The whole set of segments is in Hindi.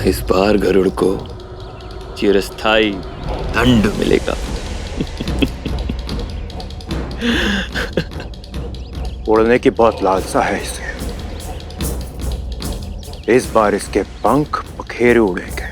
इस बार गरुड़ को चिरस्थाई दंड मिलेगा। उड़ने की बहुत लालसा है इसे। इस बार इसके पंख पखेरे उड़ेंगे।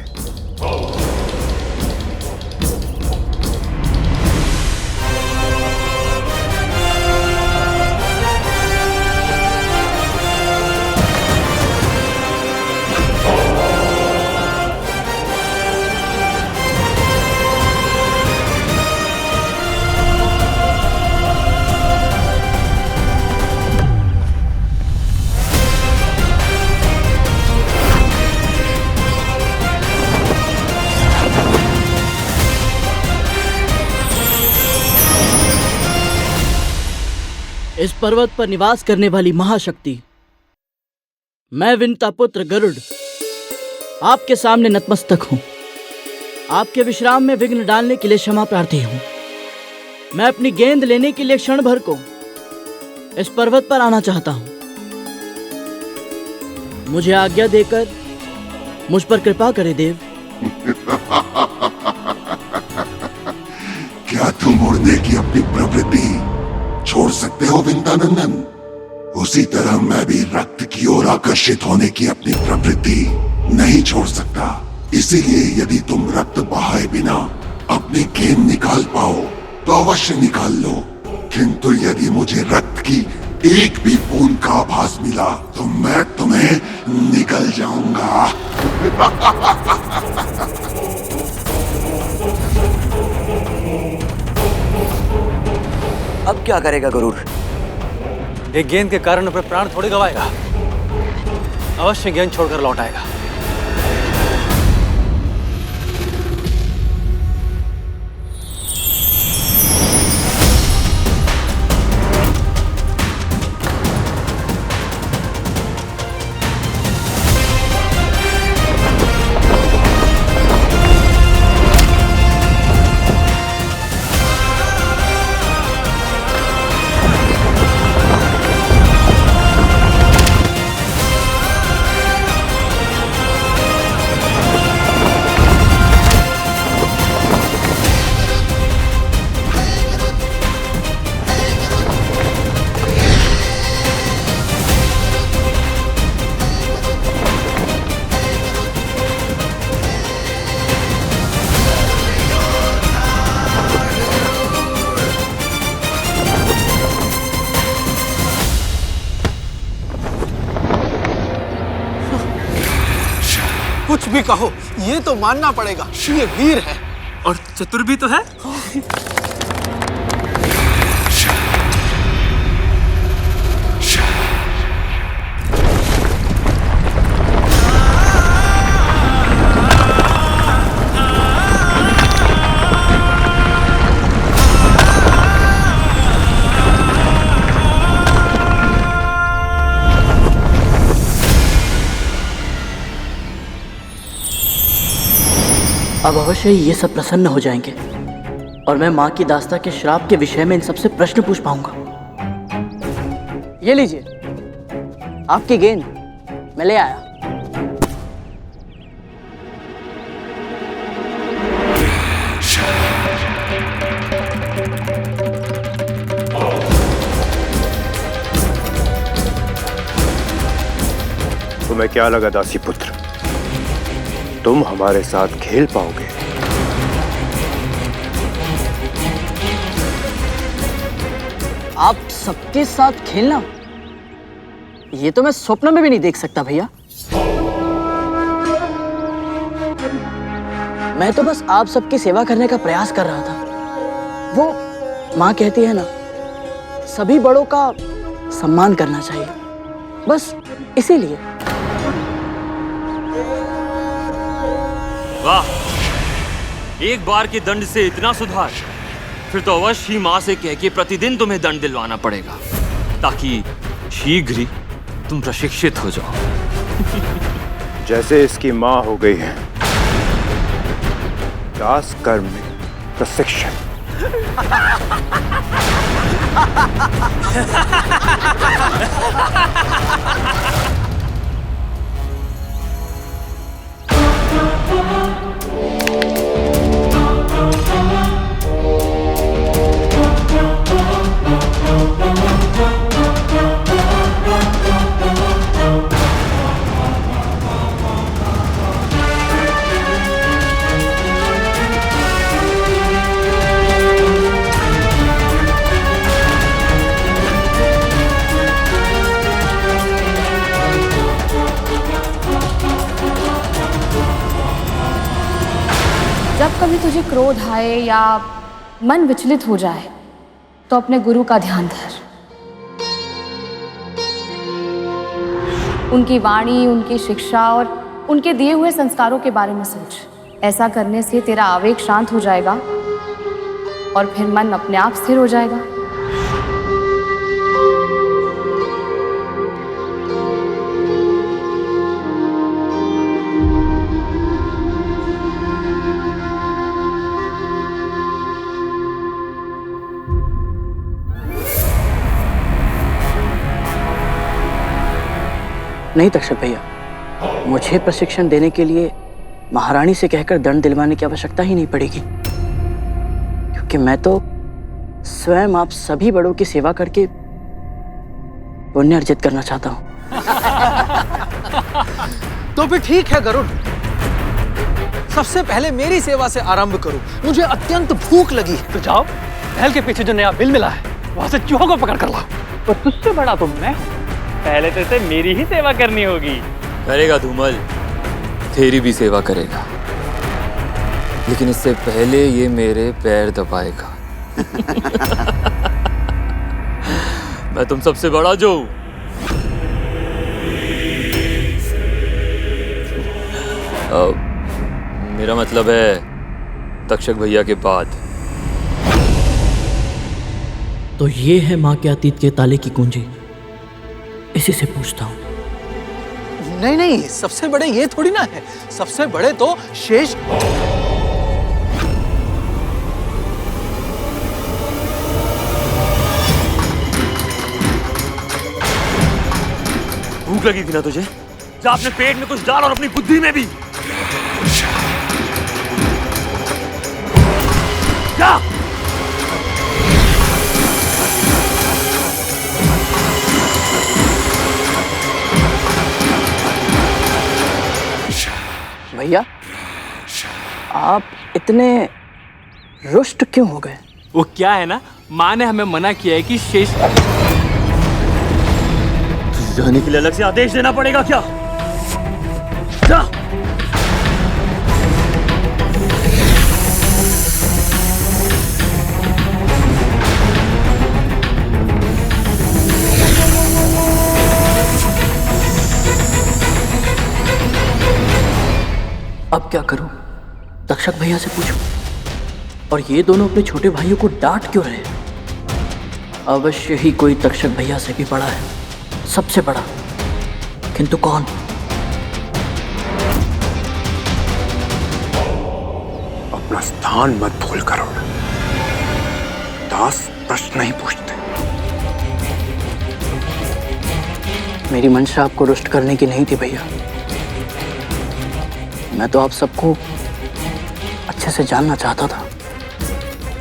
इस पर्वत पर निवास करने वाली महाशक्ति, मैं विंता पुत्र गरुड़ आपके सामने नतमस्तक हूं। आपके विश्राम में विघ्न डालने के लिए क्षमा प्रार्थी हूं। मैं अपनी गेंद लेने के लिए क्षण भर को इस पर्वत पर आना चाहता हूं। मुझे आज्ञा देकर मुझ पर कृपा करे देव। क्या तुम उड़ने की अपनी प्रवृत्ति छोड़ सकते हो विंतानंदन? उसी तरह मैं भी रक्त की ओर आकर्षित होने की अपनी प्रवृत्ति नहीं छोड़ सकता। इसीलिए यदि तुम रक्त बहाए बिना अपनी गेंद निकाल पाओ तो अवश्य निकाल लो, किंतु यदि मुझे रक्त की एक भी बूंद का आभास मिला तो मैं तुम्हें निकल जाऊंगा। अब क्या करेगा गरुड़? एक गेंद के कारण अपने प्राण थोड़ी गवाएगा, अवश्य गेंद छोड़कर लौट आएगा। कुछ भी कहो, ये तो मानना पड़ेगा, ये वीर है और चतुर भी तो है। अब अवश्य ही ये सब प्रसन्न हो जाएंगे और मैं माँ की दास्ता के श्राप के विषय में इन सबसे प्रश्न पूछ पाऊंगा। ये लीजिए आपकी गेंद, मैं ले आया। तुम्हें क्या लगा दासी पुत्र, तुम हमारे साथ खेल पाओगे? आप सबके साथ खेलना, ये तो मैं स्वप्न में भी नहीं देख सकता भैया। मैं तो बस आप सबकी सेवा करने का प्रयास कर रहा था। वो माँ कहती है ना, सभी बड़ों का सम्मान करना चाहिए, बस इसीलिए। वाह, एक बार के दंड से इतना सुधार, फिर तो अवश्य ही माँ से कह के प्रतिदिन तुम्हें दंड दिलवाना पड़ेगा, ताकि शीघ्र ही तुम प्रशिक्षित हो जाओ। जैसे इसकी माँ हो गई है, दास कर्म में प्रशिक्षण। कभी तुझे क्रोध आए या मन विचलित हो जाए तो अपने गुरु का ध्यान धर। उनकी वाणी, उनकी शिक्षा और उनके दिए हुए संस्कारों के बारे में सोच। ऐसा करने से तेरा आवेग शांत हो जाएगा और फिर मन अपने आप स्थिर हो जाएगा। नहीं तक्षक भैया, मुझे प्रशिक्षण देने के लिए महारानी से कहकर दंड दिलवाने की आवश्यकता ही नहीं पड़ेगी, क्योंकि मैं तो स्वयं आप सभी बड़ों की सेवा करके पुण्य अर्जित करना चाहता हूँ। तो फिर ठीक है गरुड़, सबसे पहले मेरी सेवा से आरंभ करो। मुझे अत्यंत भूख लगी है। तो जाओ, महल के पीछे जो नया बिल मिला है वहां से चूहों को पकड़ कर लाओ। पर तुझसे बड़ा तो मैं हूं। पहले तो इसे मेरी ही सेवा करनी होगी। करेगा धूमल, तेरी भी सेवा करेगा, लेकिन इससे पहले ये मेरे पैर दबाएगा। मैं तुम सबसे बड़ा जो हूं। मेरा मतलब है तक्षक भैया के बाद। तो ये है माँ के अतीत के ताले की कुंजी। इसी से पूछता हूँ। नहीं नहीं, सबसे बड़े ये थोड़ी ना है, सबसे बड़े तो शेष। भूख लगी थी ना तुझे? जा अपने पेट में कुछ डाल और अपनी बुद्धि में भी। जा। भैया, आप इतने रुष्ट क्यों हो गए? वो क्या है ना, माँ ने हमें मना किया है कि शेष जाने के लिए अलग से आदेश देना पड़ेगा क्या? जा। अब क्या करूं? तक्षक भैया से पूछूं? और ये दोनों अपने छोटे भाइयों को डांट क्यों रहे? अवश्य ही कोई तक्षक भैया से भी बड़ा है, सबसे बड़ा। किंतु कौन? अपना स्थान मत भूल करो। दास प्रश्न नहीं पूछते। मेरी मंशा आपको रुष्ट करने की नहीं थी भैया। मैं तो आप सबको अच्छे से जानना चाहता था।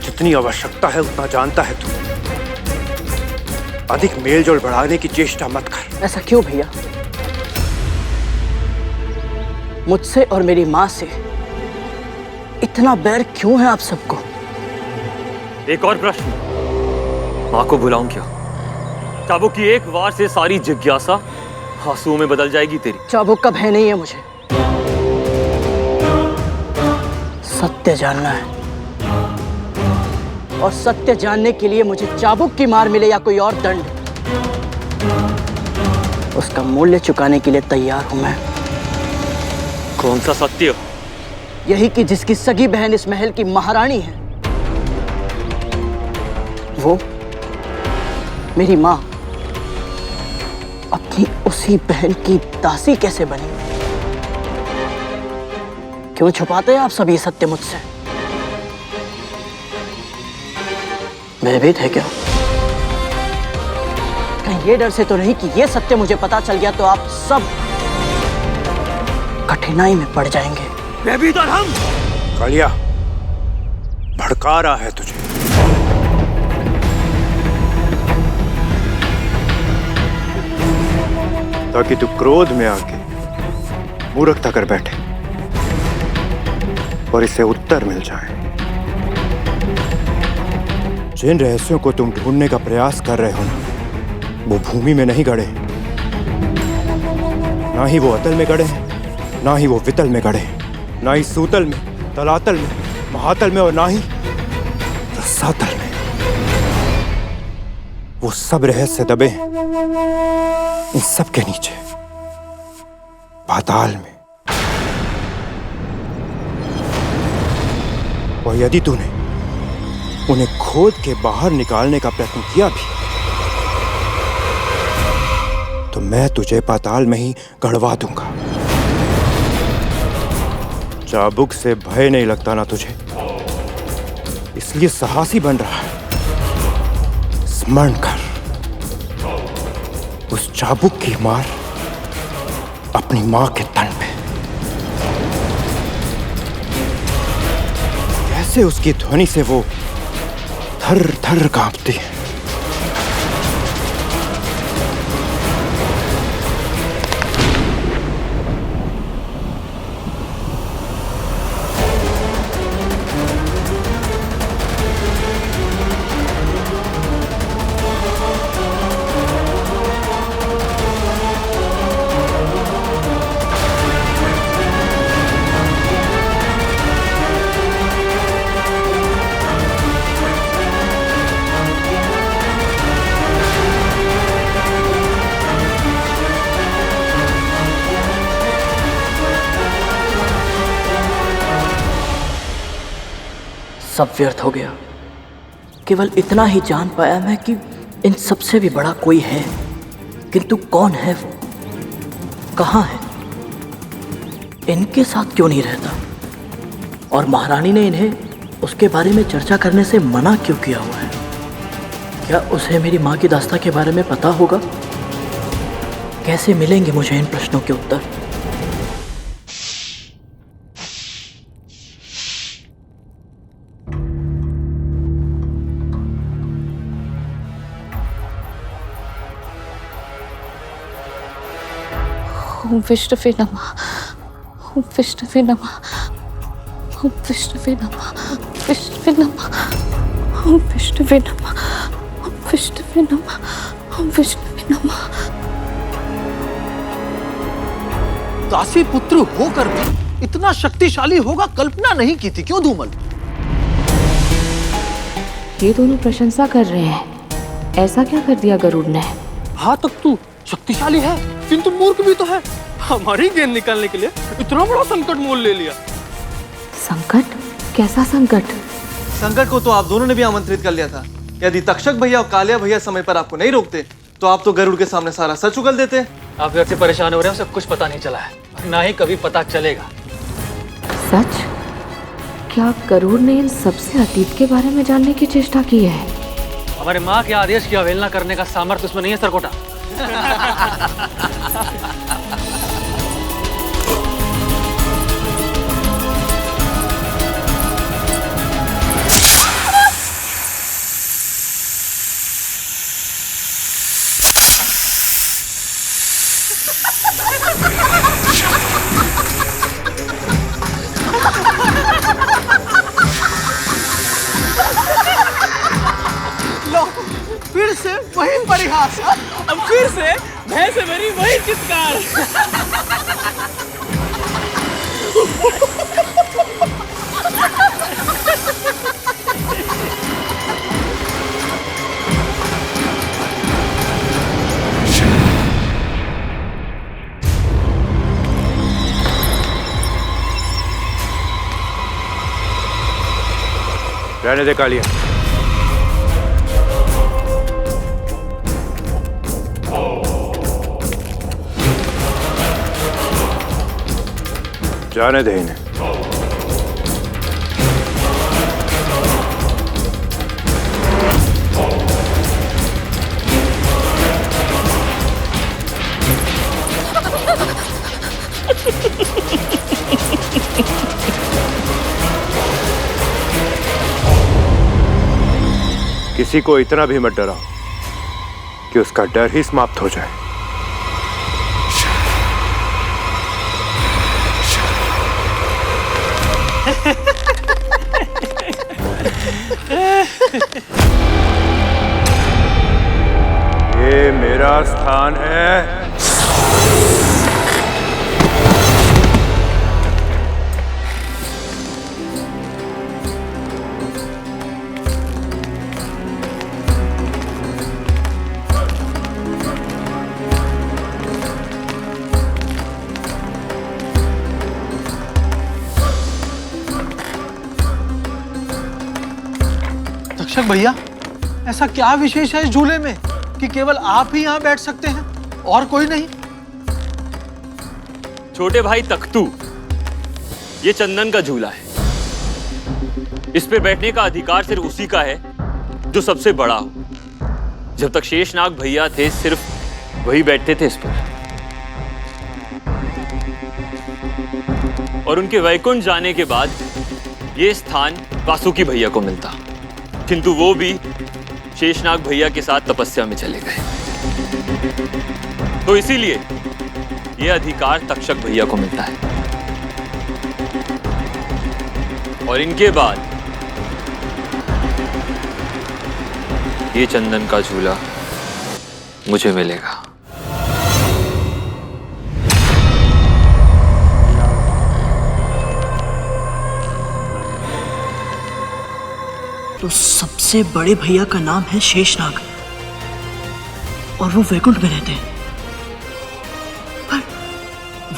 जितनी आवश्यकता है उतना जानता है तू। अधिक मेलजोल बढ़ाने की चेष्टा मत कर। ऐसा क्यों भैया? मुझसे और मेरी माँ से इतना बैर क्यों है आप सबको? एक और प्रश्न, माँ को बुलाऊं क्या? चाबुक की एक वार से सारी जिज्ञासा आंसुओं में बदल जाएगी तेरी। चाबुक का भय नहीं है मुझे, सत्य जानना है। और सत्य जानने के लिए मुझे चाबुक की मार मिले या कोई और दंड, उसका मूल्य चुकाने के लिए तैयार हूं मैं। कौन सा सत्य? यही कि जिसकी सगी बहन इस महल की महारानी है, वो मेरी माँ अपनी उसी बहन की दासी कैसे बनी? क्यों छुपाते हैं आप सब ये सत्य मुझसे? भयभीत है क्या? कहीं ये डर से तो नहीं कि ये सत्य मुझे पता चल गया तो आप सब कठिनाई में पड़ जाएंगे? भयभीत और हम? कालिया, भड़का रहा है तुझे। ताकि तू क्रोध में आके मूर्खता कर बैठे और इससे उत्तर मिल जाए। जिन रहस्यों को तुम ढूंढने का प्रयास कर रहे हो ना, वो भूमि में नहीं गड़े, ना ही वो अतल में गड़े, ना ही वो वितल में गड़े, ना ही सूतल में, तलातल में, महातल में और ना ही रसातल में। वो सब रहस्य दबे हैं इन सब के नीचे, पाताल में। और यदि तूने उन्हें खोद के बाहर निकालने का प्रयत्न किया भी तो मैं तुझे पाताल में ही गड़वा दूंगा। चाबुक से भय नहीं लगता ना तुझे, इसलिए साहसी बन रहा है। स्मरण कर, उस चाबुक की मार अपनी मां के तन पे। कैसे उसकी ध्वनि से वो थर थर कांपती है। सब व्यर्थ हो गया। केवल इतना ही जान पाया मैं कि इन सबसे भी बड़ा कोई है, किंतु कौन है वो, कहाँ है, इनके साथ क्यों नहीं रहता, और महारानी ने इन्हें उसके बारे में चर्चा करने से मना क्यों किया हुआ है। क्या उसे मेरी माँ की दास्तां के बारे में पता होगा? कैसे मिलेंगे मुझे इन प्रश्नों के उत्तर? ओम विष्णुवे नमः, ओम विष्णुवे नमः, ओम विष्णुवे नमः, विष्णुवे नमः, ओम विष्णुवे नमः, ओम विष्णुवे नमः, ओम विष्णुवे नमः। दासी पुत्र होकर भी इतना शक्तिशाली होगा कल्पना नहीं की थी। क्यों धूमल? ये दोनों प्रशंसा कर रहे हैं, ऐसा क्या कर दिया गरुड़ ने? हाँ तक तू शक्तिशाली है किंतु मूर्ख भी तो है। हमारी गेंद निकालने के लिए इतना बड़ा संकट मोल ले लिया। संकट? कैसा संकट? संकट को तो आप दोनों ने भी आमंत्रित कर लिया था। यदि तक्षक भैया और कालिया भैया समय पर आपको नहीं रोकते तो आप तो गरुड़ के सामने सारा सच उगल देते। आप व्यर्थ से परेशान हो रहे हैं, उसे कुछ पता नहीं चला है, ना ही कभी पता चलेगा। सच? क्या गरुड़ ने इन सबसे अतीत के बारे में जानने की चेष्टा की है? हमारे माँ के आदेश की अवहेलना करने का सामर्थ्य उसमें नहीं है सरकोटा। लो, फिर से वही परिहास। अब फिर से भय से मेरी वही चित्कार। रहने दे कालिया। जाने दे इन्हें। किसी को इतना भी मत डराओ कि उसका डर ही समाप्त हो जाए। ये मेरा स्थान है। तक्षक भैया, ऐसा क्या विशेष है इस झूले में कि केवल आप ही यहाँ बैठ सकते हैं और कोई नहीं? छोटे भाई तख्तू, ये चंदन का झूला है। इस पे बैठने का अधिकार सिर्फ उसी का है जो सबसे बड़ा हो। जब तक शेषनाग भैया थे सिर्फ वही बैठते थे इस पर, और उनके वैकुंठ जाने के बाद ये स्थान वासुकी भैया को मिलता, किंतु वो भी शेषनाग भैया के साथ तपस्या में चले गए। तो इसीलिए ये अधिकार तक्षक भैया को मिलता है, और इनके बाद ये चंदन का झूला मुझे मिलेगा। तो सबसे बड़े भैया का नाम है शेषनाग और वो वैकुंठ में रहते हैं। पर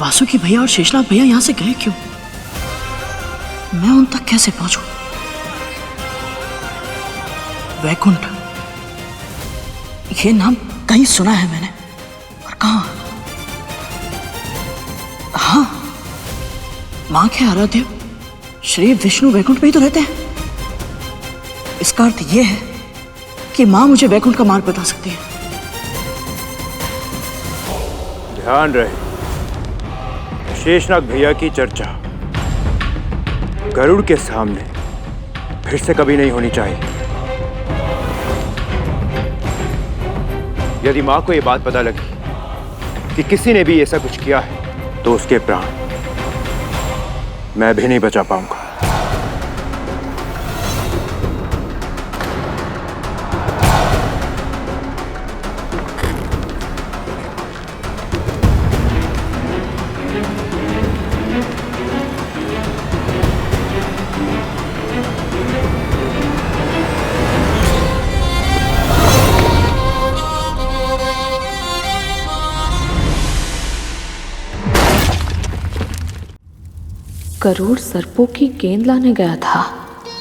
वासुकी भैया और शेषनाग भैया यहां से गए क्यों? मैं उन तक कैसे पहुंचूं? वैकुंठ, ये नाम कहीं सुना है मैंने, और कहां? हाँ, मां के आराध्य श्री विष्णु वैकुंठ में ही तो रहते हैं। इसका अर्थ यह है कि मां मुझे वैकुंठ का मार्ग बता सकती है। ध्यान रहे, शेषनाग भैया की चर्चा गरुड़ के सामने फिर से कभी नहीं होनी चाहिए। यदि मां को यह बात पता लगी कि किसी ने भी ऐसा कुछ किया है तो उसके प्राण मैं भी नहीं बचा पाऊंगा। गरुड़ सर्पों की गेंद लाने गया था,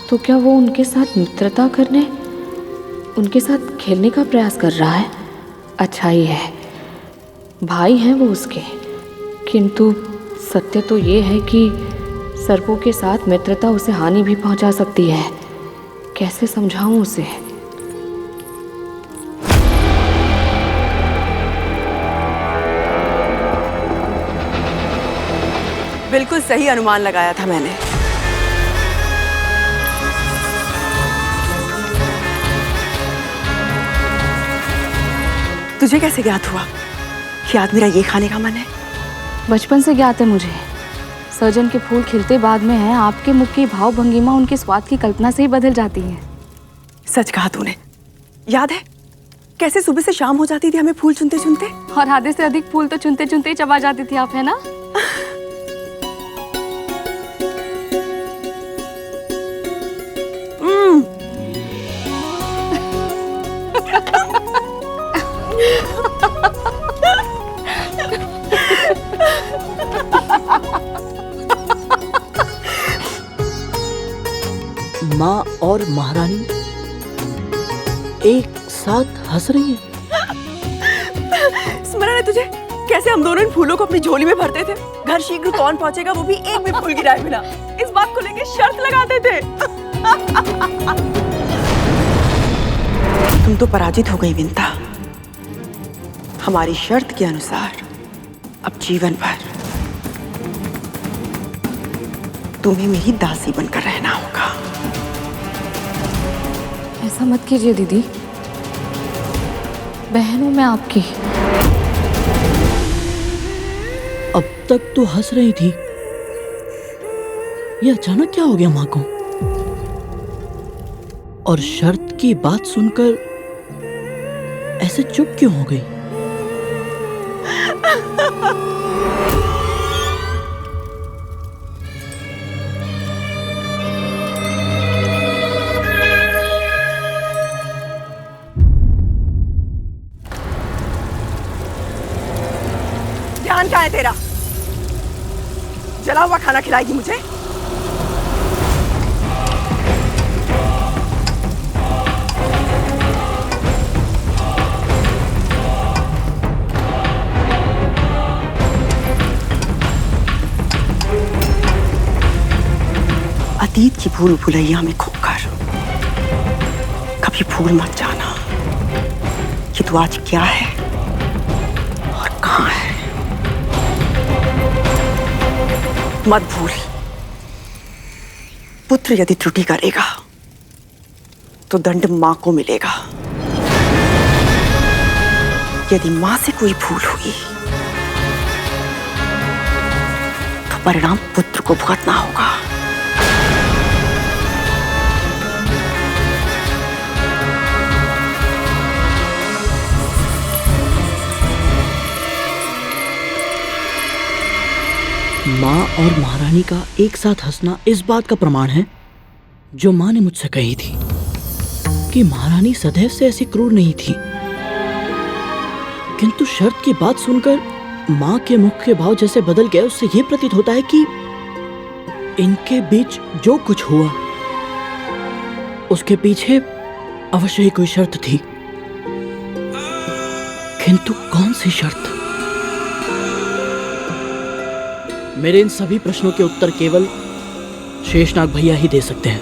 तो क्या वो उनके साथ मित्रता करने, उनके साथ खेलने का प्रयास कर रहा है? अच्छा ही है, भाई हैं वो उसके। किंतु सत्य तो ये है कि सर्पों के साथ मित्रता उसे हानि भी पहुंचा सकती है। कैसे समझाऊं उसे? बिल्कुल सही अनुमान लगाया था मैंने। तुझे कैसे ज्ञात हुआ कि आज मेरा ये खाने का मन है? बचपन से ज्ञात है मुझे। सर्जन के फूल खिलते बाद में हैं, आपके मुख की भाव भंगिमा उनके स्वाद की कल्पना से ही बदल जाती है। सच कहा तूने। याद है कैसे सुबह से शाम हो जाती थी हमें फूल चुनते चुनते? और आधे से अधिक फूल तो चुनते चुनते ही चबा जाती थी आप, है ना? माँ और महारानी एक साथ हंस रही है। स्मरण है तुझे कैसे हम दोनों इन फूलों को अपनी झोली में भरते थे? घर शीघ्र कौन पहुंचेगा वो भी एक भी फूल गिराए बिना, इस बात को लेकर शर्त लगाते थे। तुम तो पराजित हो गई विंता। हमारी शर्त के अनुसार अब जीवन भर तुम्हें मेरी दासी बनकर रहना होगा। ऐसा मत कीजिए दीदी, बहन हूं मैं आपकी। अब तक तो हंस रही थी, ये अचानक क्या हो गया माँ को? और शर्त की बात सुनकर ऐसे चुप क्यों हो गई? ध्यान कहाँ है तेरा? जला हुआ खाना खिलाएगी मुझे? अतीत की भूल भुलैया में खोकर कभी भूल मत जाना कि तू आज क्या है और कहाँ है। मत भूल, पुत्र यदि त्रुटि करेगा तो दंड मां को मिलेगा। यदि मां से कोई भूल हुई तो परिणाम पुत्र को भुगतना होगा। माँ और महारानी का एक साथ हंसना इस बात का प्रमाण है जो माँ ने मुझसे कही थी कि महारानी सदैव से ऐसी क्रूर नहीं थी। किंतु शर्त की बात सुनकर माँ के मुख के भाव जैसे बदल गए, उससे यह प्रतीत होता है कि इनके बीच जो कुछ हुआ उसके पीछे अवश्य ही कोई शर्त थी। किंतु कौन सी शर्त? मेरे इन सभी प्रश्नों के उत्तर केवल शेषनाग भैया ही दे सकते हैं।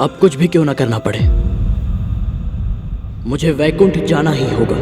अब कुछ भी क्यों ना करना पड़े, मुझे वैकुंठ जाना ही होगा।